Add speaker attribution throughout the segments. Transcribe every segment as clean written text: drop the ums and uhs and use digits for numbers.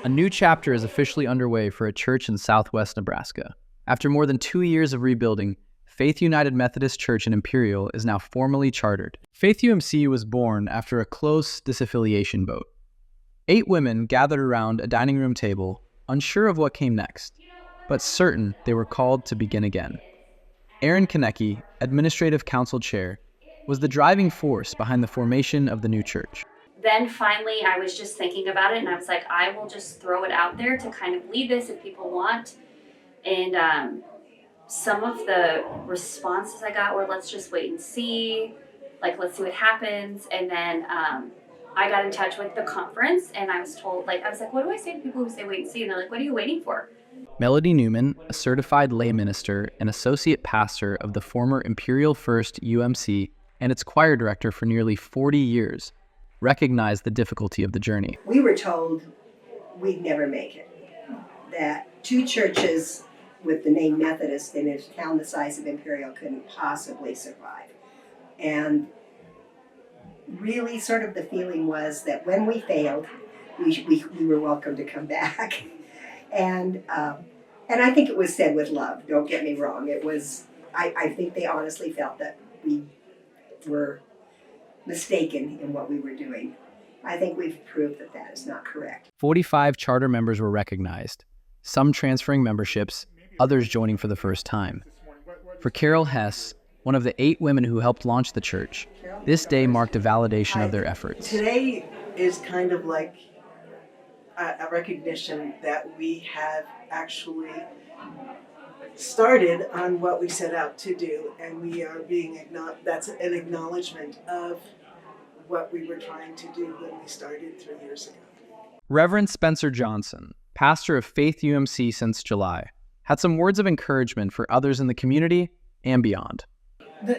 Speaker 1: A new chapter is officially underway for a church in southwest Nebraska. After more than 2 years of rebuilding, Faith United Methodist Church in Imperial is now formally chartered. Faith UMC was born after a close disaffiliation vote. 8 women gathered around a dining room table, unsure of what came next, but certain they were called to begin again. Erin Konecki, Administrative Council Chair, was the driving force behind the formation of the new church.
Speaker 2: Then finally, I was just thinking about it, and I was like, I will just throw it out there to kind of lead this if people want. And some of the responses I got were, let's just wait and see, like, let's see what happens. And then I got in touch with the conference, and I was told, I was like, what do I say to people who say wait and see? And they're like, what are you waiting for?
Speaker 1: Melody Newman, a certified lay minister and associate pastor of the former Imperial First UMC and its choir director for nearly 40 years, recognized the difficulty of the journey.
Speaker 3: We were told we'd never make it, that 2 churches with the name Methodist in a town the size of Imperial couldn't possibly survive. And really sort of the feeling was that when we failed, we were welcome to come back. And I think it was said with love, don't get me wrong. It was, I think they honestly felt that we were mistaken in what we were doing. I think we've proved that that is not correct.
Speaker 1: 45 charter members were recognized, some transferring memberships, others joining for the first time. For Carol Hess, one of the 8 women who helped launch the church, this day marked a validation of their efforts.
Speaker 4: Today is kind of like a recognition that we have actually started on what we set out to do, and we are being that's an acknowledgement of what we were trying to do when we started 3 years ago.
Speaker 1: Reverend Spencer Johnson, pastor of Faith UMC since July, had some words of encouragement for others in the community and beyond.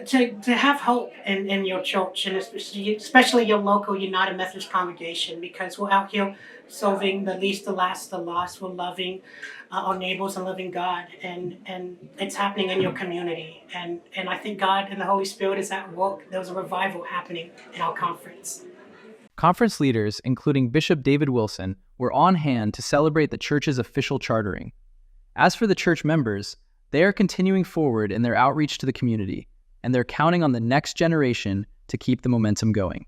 Speaker 5: To have hope in your church, and especially your local United Methodist congregation, because we're out here serving the least, the last, the lost. We're loving our neighbors and loving God, and it's happening in your community. And I think God and the Holy Spirit is at work. There's a revival happening in our conference.
Speaker 1: Conference leaders, including Bishop David Wilson, were on hand to celebrate the church's official chartering. As for the church members, they are continuing forward in their outreach to the community, and they're counting on the next generation to keep the momentum going.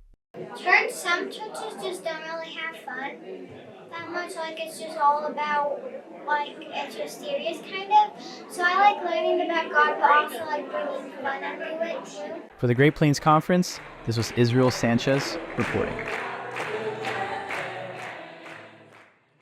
Speaker 6: Some churches just don't really have fun that much. It's just all about, it's just serious kind of. So I like learning about God, but also bringing fun into it too.
Speaker 1: For the Great Plains Conference, this was Israel Sanchez reporting.